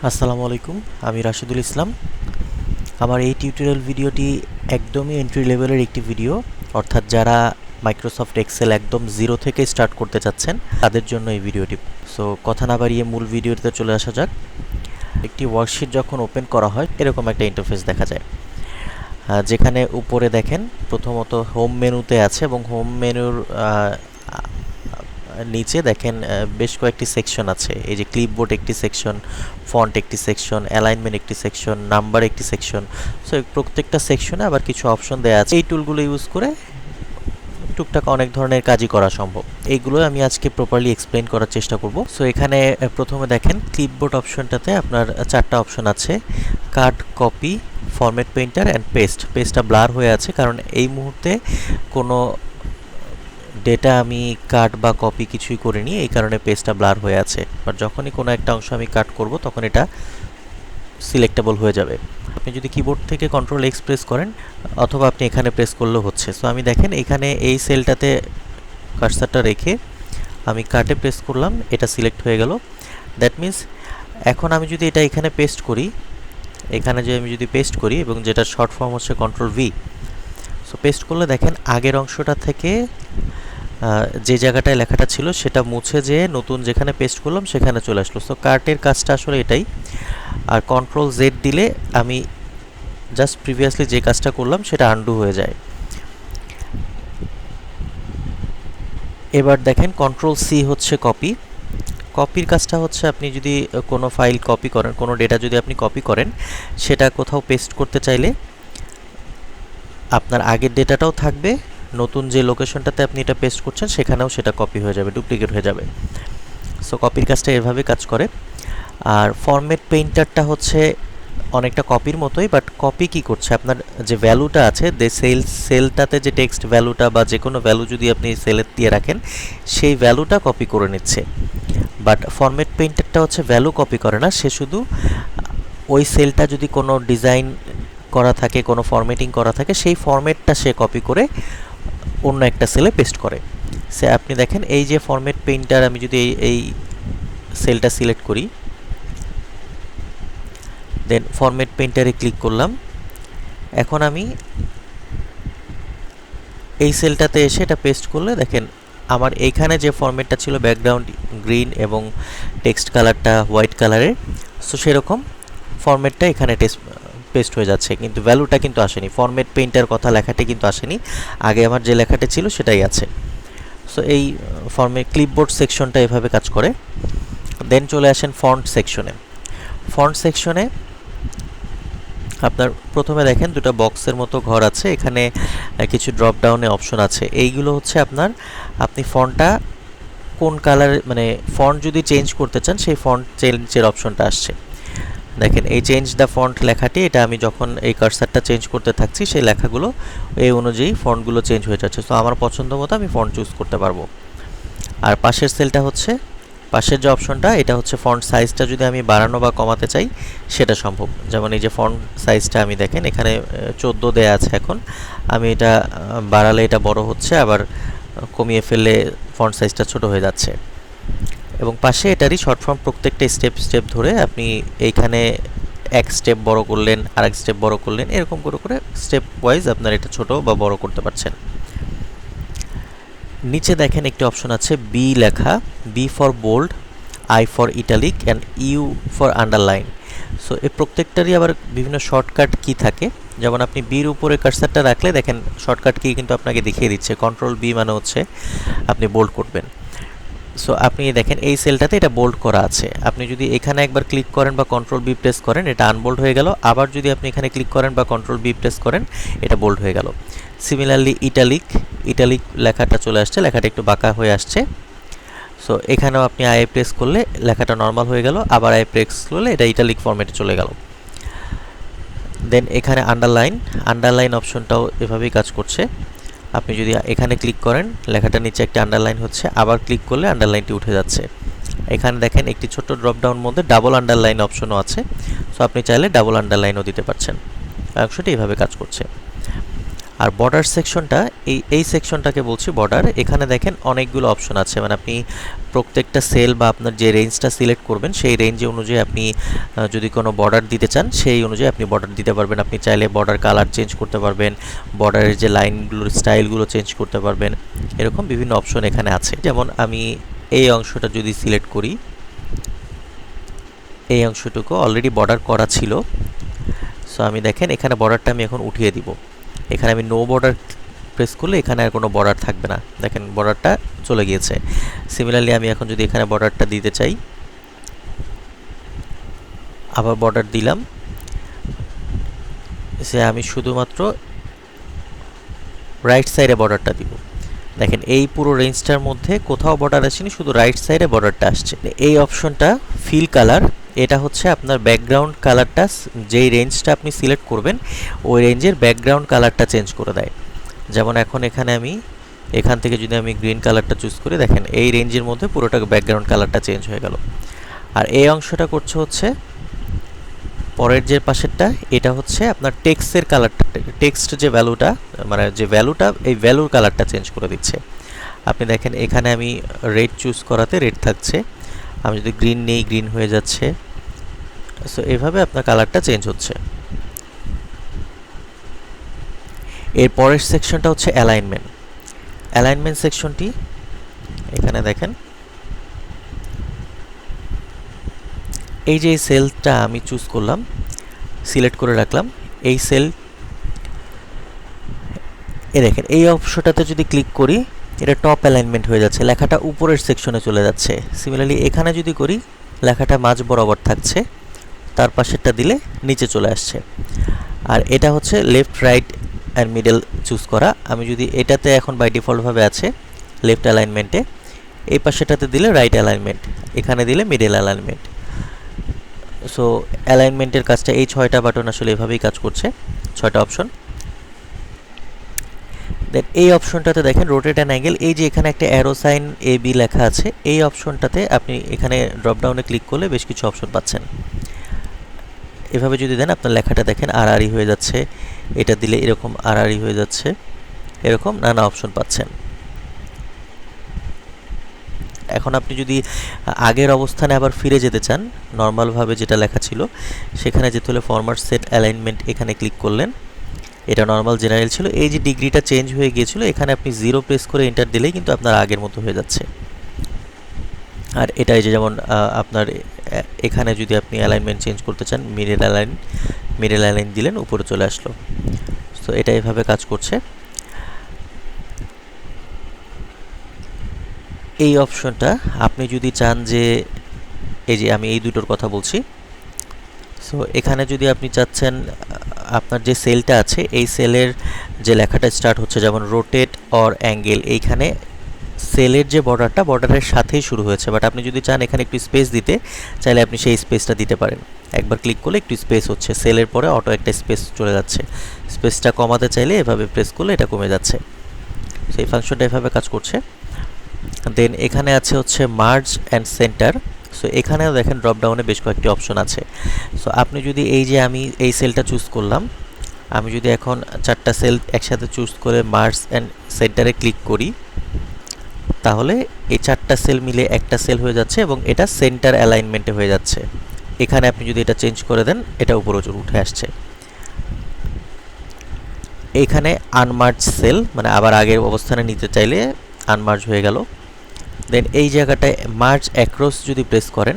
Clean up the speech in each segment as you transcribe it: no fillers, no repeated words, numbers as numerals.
আসসালামু আলাইকুম, আমি রাশিদুল ইসলাম। আমার এই টিউটোরিয়াল ভিডিওটি একদমই এন্ট্রি লেভেলের একটি ভিডিও, অর্থাৎ যারা মাইক্রোসফট এক্সেল একদম জিরো থেকে স্টার্ট করতে চাচ্ছেন তাদের জন্য এই ভিডিওটি। সো কথা না বাড়িয়ে মূল ভিডিওতে চলে আসা যাক। একটি ওয়ার্কশিট যখন ওপেন করা হয় এরকম একটা ইন্টারফেস দেখা যায়, যেখানে উপরে দেখেন প্রথমত হোম মেনুতে আছে এবং হোম মেনুর নিচে দেখেন বেশ কয়েকটি সেকশন আছে। এই যে ক্লিপবোর্ড একটি সেকশন, ফন্ট একটি সেকশন, অ্যালাইনমেন্ট একটি সেকশন, নাম্বার একটি সেকশন। সো প্রত্যেকটা সেকশনে আবার কিছু অপশন দেওয়া আছে। এই টুলগুলো ইউজ করে টুকটাক অনেক ধরনের কাজই করা সম্ভব। এইগুলো আমি আজকে প্রপারলি এক্সপ্লেইন করার চেষ্টা করব। সো এখানে প্রথমে দেখেন ক্লিপবোর্ড অপশনটাতে আপনার চারটা অপশন আছে: cut, copy, format painter and paste. পেস্টটা ব্লার হয়ে আছে কারণ এই মুহূর্তে কোনো ডেটা আমি কাট বা কপি কিছুই করিনি, এই কারণে পেজটা ব্লার হয়ে আছে। বাট যখনই কোনো একটা অংশ আমি কাট করব তখন এটা সিলেক্টেবল হয়ে যাবে। আপনি যদি কিবোর্ড থেকে কন্ট্রোল এক্স প্রেস করেন অথবা আপনি এখানে প্রেস করলেও হচ্ছে। সো আমি দেখেন এখানে এই সেলটাতে কার্সারটা রেখে আমি কাটে প্রেস করলাম, এটা সিলেক্ট হয়ে গেল। দ্যাট মিন্স এখন আমি যদি এটা এখানে পেস্ট করি, এখানে যে আমি যদি পেস্ট করি এবং যেটা শর্ট ফর্ম হচ্ছে কন্ট্রোল ভি। সো পেস্ট করলে দেখেন আগের অংশটা থেকে যে জায়গাটায় লেখাটা ছিল সেটা মুছে যেয়ে নতুন যেখানে পেস্ট করলাম সেখানে চলে আসলো। সো কার্টের কাজটা আসলে এটাই। আর কন্ট্রোল জেড দিলে আমি জাস্ট প্রিভিয়াসলি যে কাজটা করলাম সেটা আনডু হয়ে যায়। এবার দেখেন কন্ট্রোল সি হচ্ছে কপি। কপির কাজটা হচ্ছে আপনি যদি কোনো ফাইল কপি করেন, কোনো ডেটা যদি আপনি কপি করেন, সেটা কোথাও পেস্ট করতে চাইলে আপনার আগের ডেটাটাও থাকবে, নতুন যে লোকেশনটাতে আপনি এটা পেস্ট করছেন সেখানেও সেটা কপি হয়ে যাবে, ডুপ্লিকেট হয়ে যাবে। সো কপির কাজটা এভাবে কাজ করে। আর ফরম্যাট পেইন্টারটা হচ্ছে অনেকটা কপির মতোই, বাট কপি কি করছে, আপনার যে ভ্যালুটা আছে সেলটাতে যে টেক্সট ভ্যালুটা বা যে কোনো ভ্যালু যদি আপনি সেলে দিয়ে রাখেন সেই ভ্যালুটা কপি করে নিচ্ছে। বাট ফরম্যাট পেইন্টারটা হচ্ছে ভ্যালু কপি করে না, সে শুধু ওই সেলটা যদি কোনো ডিজাইন করা থাকে, কোনো ফরম্যাটিং করা থাকে, সেই ফরম্যাটটা সে কপি করে অন্য একটা সেলে পেস্ট করে। সে আপনি দেখেন এই যে ফরম্যাট পেইন্টার, আমি যদি এই সেলটা সিলেক্ট করি, দেন ফরম্যাট পেইন্টারে ক্লিক করলাম, এখন আমি এই সেলটাতে এসে এটা পেস্ট করলে দেখেন আমার এইখানে যে ফরম্যাটটা ছিল ব্যাকগ্রাউন্ড গ্রিন এবং টেক্সট কালারটা হোয়াইট কালারের, সো সেরকম ফরম্যাটটা এখানে পেস্ট হয়ে যাচ্ছে, কিন্তু ভ্যালুটা কিন্তু আসেনি। ফরম্যাট পেইন্টার কথা লেখাটি কিন্তু আসেনি, আগে আমার যে লেখাটি ছিল সেটাই আছে। সো এই ক্লিপবোর্ড সেকশনটা এভাবে কাজ করে। দেন চলে আসেন ফন্ট সেকশনে। ফন্ট সেকশনে আপনার প্রথমে দেখেন দুটো বক্সের মতো ঘর আছে, এখানে কিছু ড্রপ ডাউনে অপশন আছে। এইগুলো হচ্ছে আপনি ফন্টটা কোন কালার, মানে ফন্ট যদি চেঞ্জ করতে চান সেই ফন্ট চেঞ্জের অপশনটা আসছে। দেখেন এই চেঞ্জ দ্য ফন্ট লেখাটি, এটা আমি যখন এই কার্সারটা চেঞ্জ করতে থাকছি সেই লেখাগুলো এই অনুযায়ী ফন্টগুলো চেঞ্জ হয়ে যাচ্ছে। তো আমার পছন্দ মতো আমি ফন্ট চুজ করতে পারবো। আর পাশের সেলটা হচ্ছে, পাশের যে অপশনটা এটা হচ্ছে ফন্ট সাইজটা যদি আমি বাড়ানো বা কমাতে চাই সেটা সম্ভব। যেমন এই যে ফন্ট সাইজটা আমি দেখেন এখানে 14 দেয়া আছে, এখন আমি এটা বাড়ালে এটা বড় হচ্ছে, আবার কমিয়ে ফেললে ফন্ট সাইজটা ছোট হয়ে যাচ্ছে। এবং পাশে এটারই শর্ট ফর্ম প্রত্যেকটা স্টেপ ধরে আপনি এইখানে এক স্টেপ বড় করলেন, আরেক স্টেপ বড় করলেন, এরকম করে করে স্টেপ ওয়াইজ আপনার এটা ছোট বা বড় করতে পারছেন। নিচে দেখেন একটি অপশন আছে বি লেখা, B for bold, I for italic and U for underline. So এই প্রত্যেকটারই আবার বিভিন্ন শর্টকাট কি থাকে। যেমন আপনি বির উপরে কার্সারটা রাখলে দেখেন শর্টকাট কি কিন্তু আপনাকে দেখিয়ে দিচ্ছে। কন্ট্রোল বি মানে হচ্ছে আপনি বোল্ড করবেন। সো আপনি দেখেন এই সেলটাতে এটা বোল্ড করা আছে, আপনি যদি এখানে একবার ক্লিক করেন বা কন্ট্রোল বি প্রেস করেন এটা আনবোল্ড হয়ে গেল, আবার যদি আপনি এখানে ক্লিক করেন বা কন্ট্রোল বি প্রেস করেন এটা বোল্ড হয়ে গেল। সিমিলারলি ইটালিক লেখাটা চলে আসছে, লেখাটা একটু বাঁকা হয়ে আসছে। সো এখানেও আপনি আই প্রেস করলে লেখাটা নর্মাল হয়ে গেল, আবার আই প্রেস করলে এটা ইটালিক ফরম্যাটে চলে গেল। দেন এখানে আন্ডারলাইন অপশনটাও এভাবেই কাজ করছে। আপনি যদি এখানে ক্লিক করেন লেখাটার নিচে একটা আন্ডারলাইন হচ্ছে, আবার ক্লিক করলে আন্ডারলাইনটি উঠে যাচ্ছে। এখানে দেখেন একটি ছোট ড্রপডাউন মধ্যে ডাবল আন্ডারলাইন অপশনও আছে, সো আপনি চাইলে ডাবল আন্ডারলাইনও দিতে পারছেন। অংশটি এভাবে কাজ করছে। আর বর্ডার সেকশনটা, এই সেকশনটাকে বলছি বর্ডার। এখানে দেখেন অনেকগুলো অপশন আছে, মানে আপনি প্রত্যেকটা সেল বা আপনার যে রেঞ্জটা সিলেক্ট করবেন সেই রেঞ্জ অনুযায়ী আপনি যদি কোনো বর্ডার দিতে চান সেই অনুযায়ী আপনি বর্ডার দিতে পারবেন। আপনি চাইলে বর্ডার কালার চেঞ্জ করতে পারবেন, বর্ডারের যে লাইনগুলোর স্টাইলগুলো চেঞ্জ করতে পারবেন, এরকম বিভিন্ন অপশন এখানে আছে। যেমন আমি এই অংশটা যদি সিলেক্ট করি, এই অংশটুকু অলরেডি বর্ডার করা ছিল। সো আমি দেখেন এখানে বর্ডারটা আমি এখন উঠিয়ে দিব। এখানে আমি নো বর্ডার প্রেস করলে এখানে আর কোনো বর্ডার থাকবে না, দেখেন বর্ডারটা চলে গিয়েছে। সিমিলারলি আমি এখন যদি এখানে বর্ডারটা দিতে চাই, আবার বর্ডার দিলাম, সে আমি শুধুমাত্র রাইট সাইডে বর্ডারটা দিব। দেখেন এই পুরো রেঞ্জটার মধ্যে কোথাও বর্ডার আসেনি, শুধু রাইট সাইডে বর্ডারটা আসছে। এই অপশনটা ফিল কালার, এটা হচ্ছে আপনার ব্যাকগ্রাউন্ড কালারটা, যেই রেঞ্জটা আপনি সিলেক্ট করবেন ওই রেঞ্জের ব্যাকগ্রাউন্ড কালারটা চেঞ্জ করে দেয়। যেমন এখন এখানে আমি এখান থেকে যদি আমি গ্রিন কালারটা চুজ করি, দেখেন এই রেঞ্জের মধ্যে পুরোটা ব্যাকগ্রাউন্ড কালারটা চেঞ্জ হয়ে গেল। আর এই অংশটা করছে হচ্ছে পরের যে পাশেরটা, এটা হচ্ছে আপনার টেক্সটের কালারটা, টেক্সট যে ভ্যালুটা, মানে যে ভ্যালুটা, এই ভ্যালুর কালারটা চেঞ্জ করে দিচ্ছে। আপনি দেখেন এখানে আমি রেড চুজ করাতে রেড থাকছে, আমি যদি গ্রিন নেই গ্রিন হয়ে যাচ্ছে। সো এইভাবে আপনার কালারটা চেঞ্জ হচ্ছে। এর পরের সেকশনটা হচ্ছে অ্যালাইনমেন্ট। অ্যালাইনমেন্ট সেকশনটি এখানে দেখেন, এই যে সেলটা আমি চুজ করলাম, সিলেক্ট করে রাখলাম, এই সেল দেখেন এই অপশনটাতে যদি ক্লিক করি এটা টপ অ্যালাইনমেন্ট হয়ে যাচ্ছে, লেখাটা উপরের সেকশনে চলে যাচ্ছে। সিমিলারলি এখানে যদি করি লেখাটা মাঝ বরাবর থাকছে, তার পাশেরটা দিলে নিচে চলে আসছে। আর এটা হচ্ছে left right and middle choose করা। আমি যদি এটাতে এখন বাই ডিফল্টভাবে আছে লেফট অ্যালাইনমেন্টে, এই পাশেটাতে দিলে রাইট অ্যালাইনমেন্ট, এখানে দিলে মিডল অ্যালাইনমেন্ট। সো অ্যালাইনমেন্টের কাজটা এই 6টা বাটন আসলে এভাবেই কাজ করছে, 6টা অপশন। দেন এই অপশনটাতে দেখেন রোটেট অ্যান্ড অ্যাঙ্গেল, এই যে এখানে একটা অ্যারো সাইন এ বি লেখা আছে, এই অপশনটাতে আপনি এখানে ড্রপডাউনে ক্লিক করলে বেশ কিছু অপশন পাচ্ছেন। এভাবে যদি দেন আপনার লেখাটা দেখেন আড়াআড়ি হয়ে যাচ্ছে, এটা দিলে এরকম আড়াআড়ি হয়ে যাচ্ছে, এরকম নানা অপশন পাচ্ছেন। এখন আপনি যদি আগের অবস্থানে আবার ফিরে যেতে চান, নর্মালভাবে যেটা লেখা ছিল সেখানে যেতে হলে ফরম্যাট সেট অ্যালাইনমেন্ট এখানে ক্লিক করলেন, এটা নর্মাল জেনারেল ছিল, এই যে ডিগ্রিটা চেঞ্জ হয়ে গিয়েছিল এখানে আপনি 0 প্রেস করে এন্টার দিলেই কিন্তু আপনার আগের মতো হয়ে যাচ্ছে। আর এটাই যে যেমন আপনার এখানে যদি আপনি অ্যালাইনমেন্ট চেঞ্জ করতে চান, মিডল অ্যালাইন দিলেন, উপরে চলে আসলো। তো এটা এভাবে কাজ করছে। এই অপশনটা আপনি যদি চান যে, এই যে আমি এই দুটোর কথা বলছি, সো এখানে যদি আপনি চাচ্ছেন আপনার যে সেলটা আছে এই সেলের যে লেখাটা স্টার্ট হচ্ছে যেমন রোটেট অর অ্যাঙ্গেল, এইখানে সেলের যে বর্ডারটা বর্ডারের সাথেই শুরু হয়েছে, বাট আপনি যদি চান এখানে একটু স্পেস দিতে চাইলে আপনি সেই স্পেসটা দিতে পারেন। একবার ক্লিক করলে একটু স্পেস হচ্ছে, সেলের পরে অটো একটা স্পেস চলে যাচ্ছে, স্পেসটা কমাতে চাইলে এভাবে প্রেস করলে এটা কমে যাচ্ছে। সেই ফাংশনটা এভাবে কাজ করছে। দেন এখানে আছে হচ্ছে মার্জ অ্যান্ড সেন্টার। সো এখানেও দেখেন ড্রপডাউনে বেশ কয়েকটি অপশন আছে। সো আপনি যদি এই যে আমি এই সেলটা চুজ করলাম, আমি যদি এখন 4টা সেল একসাথে চুজ করে মার্জ অ্যান্ড সেন্টারে ক্লিক করি, তাহলে এই 4টা সেল মিলে একটা সেল হয়ে যাচ্ছে এবং এটা সেন্টার অ্যালাইনমেন্টে হয়ে যাচ্ছে। এখানে আপনি যদি এটা চেঞ্জ করে দেন এটা উপরে উঠে আসছে। এইখানে আনমার্জ সেল, মানে আবার আগের অবস্থানে নিতে চাইলে আনমার্জ হয়ে গেল। দেন এই জায়গাটায় মার্জ অ্যাক্রস যদি প্রেস করেন,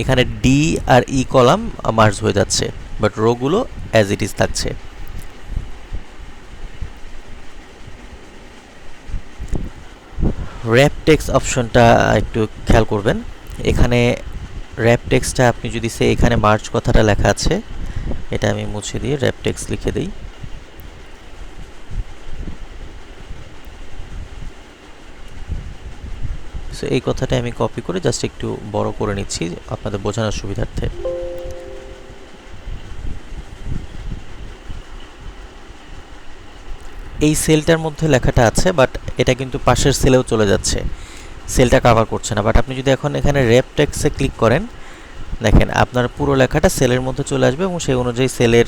এখানে ডি আর ই কলাম মার্জ হয়ে যাচ্ছে, বাট রোগুলো অ্যাজ ইট ইজ থাকছে। র্যাপ টেক্সট অপশনটা একটু খেয়াল করবেন। এখানে র্যাপ টেক্সটটা আপনি যদি এখানে মার্জ কথাটা লেখা আছে, এটা আমি মুছে দিয়ে র্যাপ টেক্সট লিখে দিই। সো এই কথাটা আমি কপি করে জাস্ট একটু বড় করে নিচ্ছি আপনাদের বোঝানোর সুবিধার্থে। এই সেলটার মধ্যে লেখাটা আছে, বাট এটা কিন্তু পাশের সেলেও চলে যাচ্ছে, সেলটা কভার করছে না। বাট আপনি যদি এখন এখানে র্যাপ টেক্সটে ক্লিক করেন, দেখেন আপনার পুরো লেখাটা সেলের মধ্যে চলে আসবে এবং সেই অনুযায়ী সেলের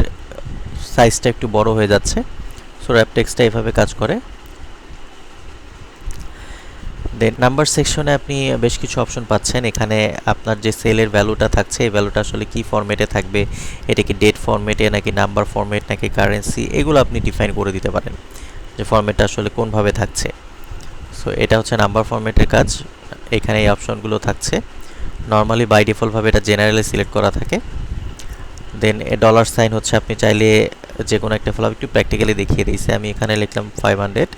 সাইজটা একটু বড় হয়ে যাচ্ছে। র্যাপ টেক্সটটা এভাবে কাজ করে। দেন নাম্বার সেকশনে আপনি বেশ কিছু অপশন পাচ্ছেন। এখানে আপনার যে সেলের ভ্যালুটা থাকছে এই ভ্যালুটা আসলে কি ফরম্যাটে থাকবে, এটা কি ডেট ফরম্যাটে নাকি নাম্বার ফরম্যাট নাকি কারেন্সি, এগুলো আপনি ডিফাইন করে দিতে পারেন যে ফরম্যাটটা আসলে কোনভাবে থাকছে। সো এটা হচ্ছে নাম্বার ফরম্যাটের কাজ। এখানে এই অপশনগুলো থাকছে। নর্মালি বাই ডিফল্টভাবে এটা জেনারেলে সিলেক্ট করা থাকে। দেন ডলার সাইন হচ্ছে আপনি চাইলে যে কোনো একটা ফলো একটু প্র্যাকটিক্যালি দেখিয়ে দিয়েছে। আমি এখানে লিখলাম 500।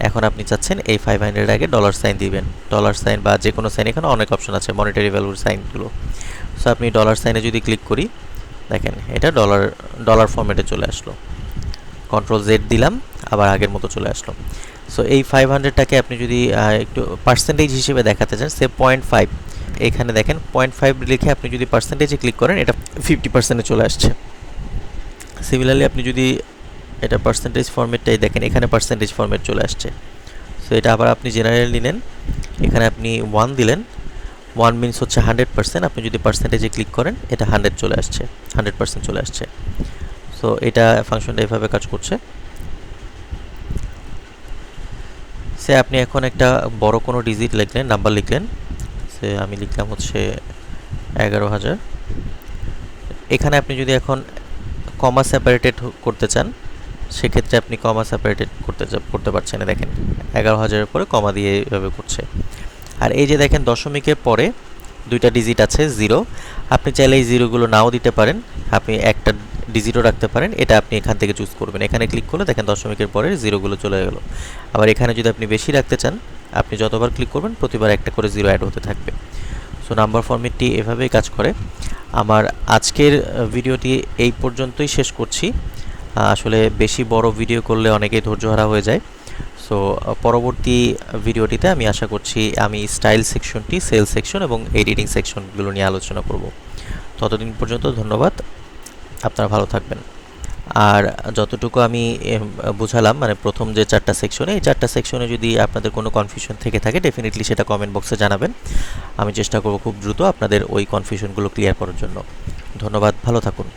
এখন আপনি চাচ্ছেন এই 500 আগে ডলার সাইন দিবেন, ডলার সাইন বা যে কোনো সাইন, এখানে অনেক অপশন আছে মনিটারি ভ্যালুর সাইনগুলো। সো আপনি ডলার সাইনে যদি ক্লিক করি, দেখেন এটা ডলার ফরম্যাটে চলে আসলো। কন্ট্রোল জেড দিলাম, আবার আগের মতো চলে আসলো। সো এই 500টাকে আপনি যদি একটু পার্সেন্টেজ হিসেবে দেখাতে চান, সে 0.5, এখানে দেখেন 0.5 লিখে আপনি যদি পার্সেন্টেজে ক্লিক করেন, এটা 50%-এ চলে আসছে। সিমিলারলি আপনি যদি এটা পার্সেন্টেজ ফরম্যাটটাই দেখেন, এখানে পার্সেন্টেজ ফরম্যাট চলে আসছে। সো এটা আবার আপনি জেনারেল নিলেন, এখানে আপনি 1 দিলেন, 1 মিনস হচ্ছে 100%। আপনি যদি পার্সেন্টেজে ক্লিক করেন, এটা 100 চলে আসছে, 100% চলে আসছে। সো এটা ফাংশনটা এভাবে কাজ করছে। সে আপনি এখন একটা বড় কোনো ডিজিট লিখলেন, নাম্বার লিখলেন, সে আমি লিখলাম হচ্ছে 11,000। এখানে আপনি যদি এখন কমা সেপারেটেড করতে চান, সেক্ষেত্রে আপনি কমা সেপারেটেড করতে পারছেন না। দেখেন 11,000-এর পরে কমা দিয়ে এভাবে করছে। আর এই যে দেখেন দশমিকের পরে দুইটা ডিজিট আছে 0, আপনি চাইলে এই জিরোগুলো নাও দিতে পারেন, আপনি একটা ডিজিটও রাখতে পারেন, এটা আপনি এখান থেকে চুজ করবেন। এখানে ক্লিক করলে দেখেন দশমিকের পরে জিরোগুলো চলে গেল। আবার এখানে যদি আপনি বেশি রাখতে চান, আপনি যতবার ক্লিক করবেন প্রতিবার একটা করে জিরো অ্যাড হতে থাকবে। সো নাম্বার ফরম্যাটটি এভাবেই কাজ করে। আমার আজকের ভিডিওটি এই পর্যন্তই শেষ করছি। আসলে বেশি বড় ভিডিও করলে অনেকেই ধৈর্যহারা হয়ে যায়। সো পরবর্তী ভিডিওটিতে আমি আশা করছি আমি স্টাইল সেকশনটি, সেল সেকশন এবং এডিটিং সেকশনগুলো নিয়ে আলোচনা করব। ততদিন পর্যন্ত ধন্যবাদ, আপনারা ভালো থাকবেন। আর যতটুকু আমি বুঝালাম, মানে প্রথম যে 4টা সেকশনে, এই 4টা সেকশনে যদি আপনাদের কোনো কনফিউশন থেকে থাকে, ডেফিনেটলি সেটা কমেন্ট বক্সে জানাবেন। আমি চেষ্টা করব খুব দ্রুত আপনাদের ওই কনফিউশনগুলো ক্লিয়ার করার জন্য। ধন্যবাদ, ভালো থাকুন।